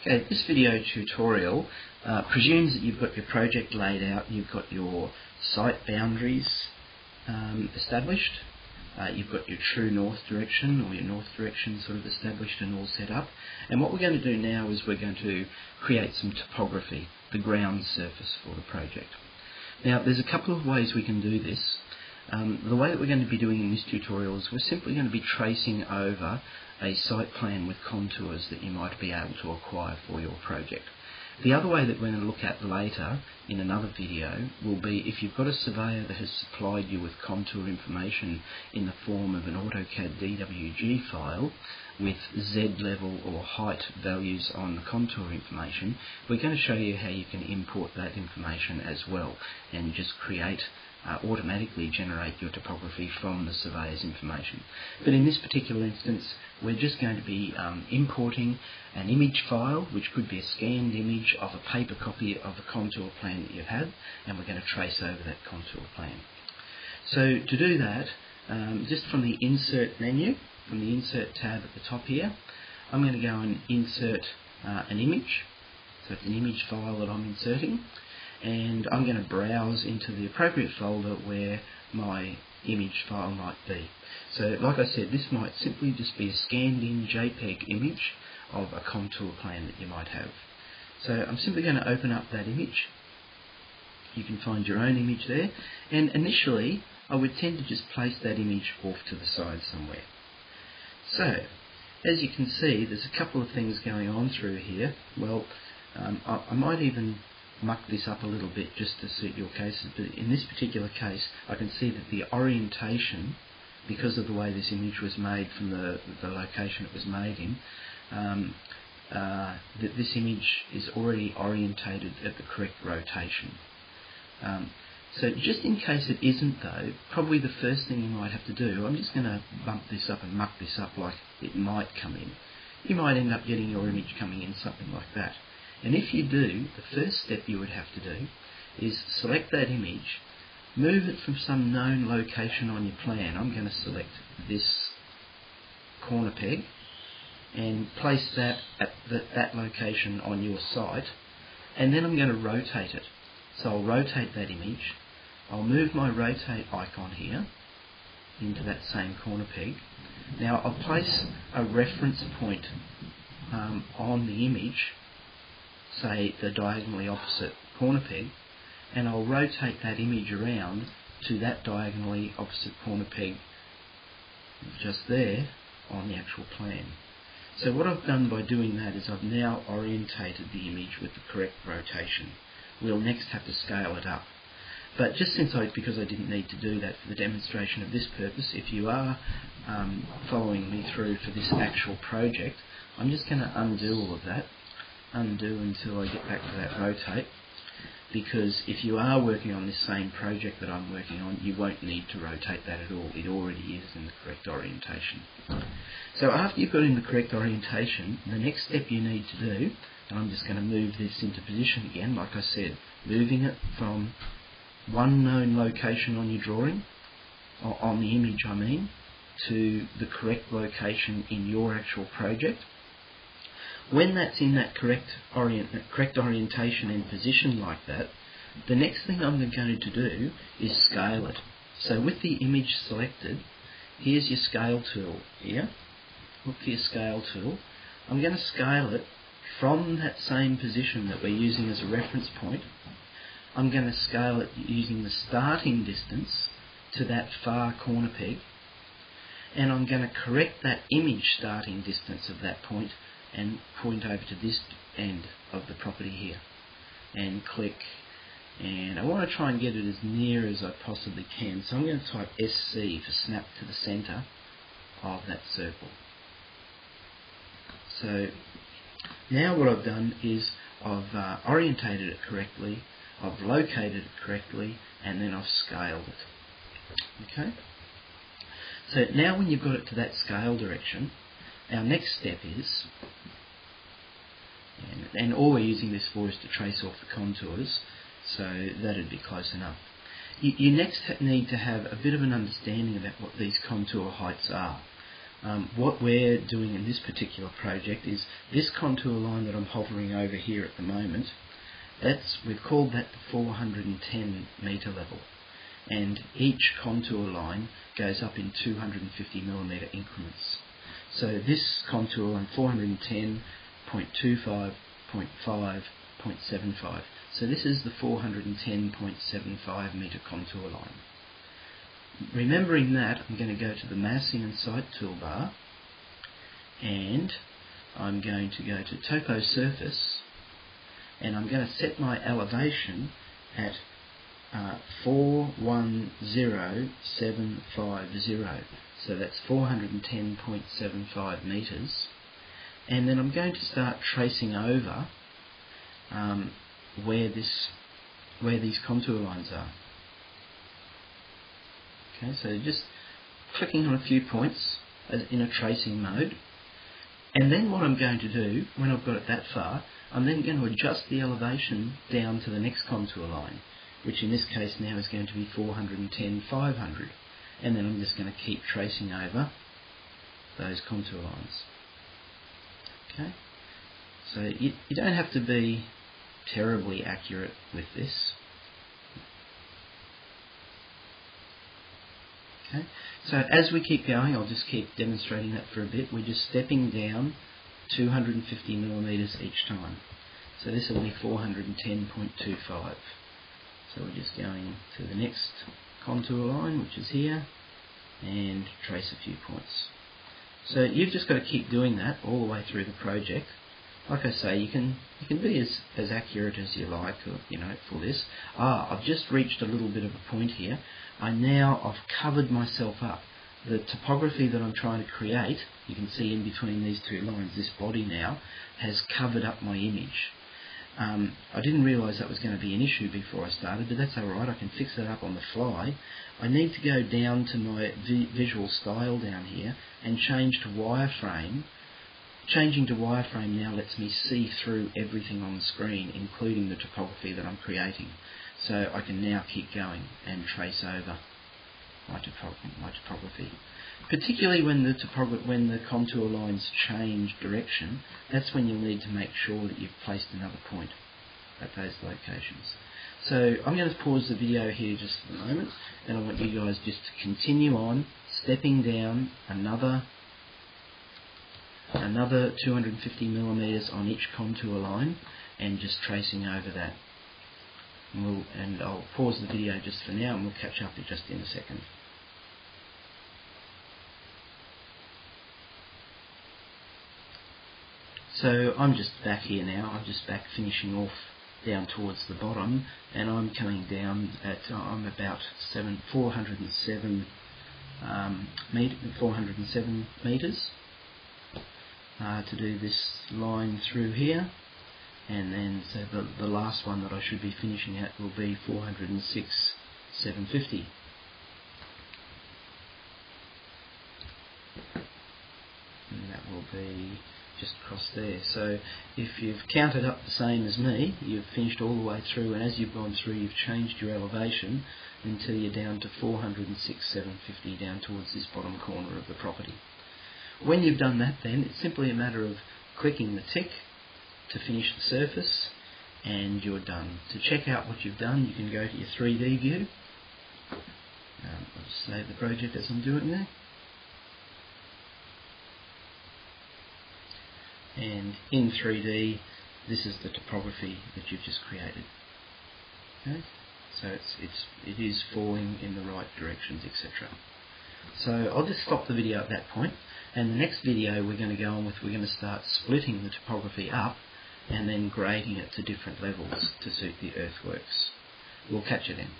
Okay, this video tutorial presumes that you've got your project laid out, you've got your site boundaries established, you've got your true north direction or your north direction sort of established and all set up. And what we're going to do now is we're going to create some topography, the ground surface for the project. Now there's a couple of ways we can do this. The way that we're going to be doing in this tutorial is we're simply going to be tracing over a site plan with contours that you might be able to acquire for your project. The other way that we're going to look at later in another video will be if you've got a surveyor that has supplied you with contour information in the form of an AutoCAD DWG file with Z level or height values on the contour information, we're going to show you how you can import that information as well and just automatically generate your topography from the surveyor's information. But in this particular instance, we're just going to be importing an image file, which could be a scanned image of a paper copy of a contour plan that you've had, and we're going to trace over that contour plan. So to do that, just from the Insert menu, from the Insert tab at the top here, I'm going to go and insert an image. So it's an image file that I'm inserting, and I'm going to browse into the appropriate folder where my image file might be. So like I said, this might simply just be a scanned in JPEG image of a contour plan that you might have. So I'm simply going to open up that image. You can find your own image there, and initially I would tend to just place that image off to the side somewhere. So as you can see, there's a couple of things going on through here. Well, I might even muck this up a little bit just to suit your cases, but in this particular case I can see that the orientation, because of the way this image was made from the location it was made in, that this image is already orientated at the correct rotation. So just in case it isn't though, probably the first thing you might have to do, I'm just going to bump this up and muck this up like it might come in. You might end up getting your image coming in something like that. And if you do, the first step you would have to do is select that image, move it from some known location on your plan. I'm going to select this corner peg and place that at that location on your site, and then I'm going to rotate it. So I'll rotate that image, I'll move my rotate icon here into that same corner peg. Now I'll place a reference point on the image, say the diagonally opposite corner peg, and I'll rotate that image around to that diagonally opposite corner peg just there on the actual plan. So what I've done by doing that is I've now orientated the image with the correct rotation. We'll next have to scale it up. But just because I didn't need to do that for the demonstration of this purpose, if you are following me through for this actual project, I'm just going to undo all of that. Undo until I get back to that rotate, because if you are working on this same project that I'm working on, you won't need to rotate that at all. It already is in the correct orientation. So after you've got in the correct orientation, the next step you need to do, and I'm just going to move this into position again, like I said, moving it from one known location on your drawing, or on the image I mean, to the correct location in your actual project. When that's in that correct orientation and position like that, the next thing I'm going to do is scale it. So with the image selected, here's your scale tool here. Look for your scale tool. I'm going to scale it from that same position that we're using as a reference point. I'm going to scale it using the starting distance to that far corner peg, and I'm going to correct that image starting distance of that point and point over to this end of the property here and click, and I want to try and get it as near as I possibly can, so I'm going to type SC for snap to the centre of that circle. So now what I've done is I've orientated it correctly, I've located it correctly, and then I've scaled it. Okay? So now when you've got it to that scale direction, our next step is, and all we're using this for is to trace off the contours, so that'd be close enough. You next need to have a bit of an understanding about what these contour heights are. What we're doing in this particular project is this contour line that I'm hovering over here at the moment, we've called that the 410 metre level, and each contour line goes up in 250 millimetre increments. So this contour line 410, 0.25, 0.5, 0.75. So this is the 410.75 metre contour line. Remembering that, I'm going to go to the Massing and Site toolbar, and I'm going to go to Topo Surface, and I'm going to set my elevation at 410750. So that's 410.75 metres. And then I'm going to start tracing over where these contour lines are. Okay, so just clicking on a few points in a tracing mode, and then what I'm going to do when I've got it that far, I'm then going to adjust the elevation down to the next contour line, which in this case now is going to be 410.500, and then I'm just going to keep tracing over those contour lines. Okay, so you don't have to be terribly accurate with this. Okay, so as we keep going, I'll just keep demonstrating that for a bit. We're just stepping down 250 millimetres each time. So this will be 410.25. So we're just going to the next contour line, which is here, and trace a few points. So you've just got to keep doing that all the way through the project. Like I say, you can be as accurate as you like, or, for this. I've just reached a little bit of a point here. I've covered myself up. The topography that I'm trying to create, you can see in between these two lines, this body now, has covered up my image. I didn't realise that was going to be an issue before I started, but that's alright, I can fix that up on the fly. I need to go down to my visual style down here and change to wireframe. Changing to wireframe now lets me see through everything on the screen, including the topography that I'm creating. So I can now keep going and trace over my topography. Particularly when the contour lines change direction, that's when you'll need to make sure that you've placed another point at those locations. So I'm going to pause the video here just for a moment, and I want you guys just to continue on, stepping down another 250 millimetres on each contour line, and just tracing over that. And I'll pause the video just for now, and we'll catch up just in a second. So I'm just back here now. I'm just back finishing off down towards the bottom, and I'm coming down at I'm about 407 metres to do this line through here, and then so the last one that I should be finishing at will be 406,750. And that will be just across there. So if you've counted up the same as me, you've finished all the way through, and as you've gone through, you've changed your elevation until you're down to 406,750 down towards this bottom corner of the property. When you've done that, then it's simply a matter of clicking the tick to finish the surface, and you're done. To check out what you've done, you can go to your 3D view. I'll just save the project as I'm doing there. And in 3D, this is the topography that you've just created. Okay? So it is falling in the right directions, etc. So I'll just stop the video at that point, and the next video we're going to go on with, we're going to start splitting the topography up and then grading it to different levels to suit the earthworks. We'll catch you then.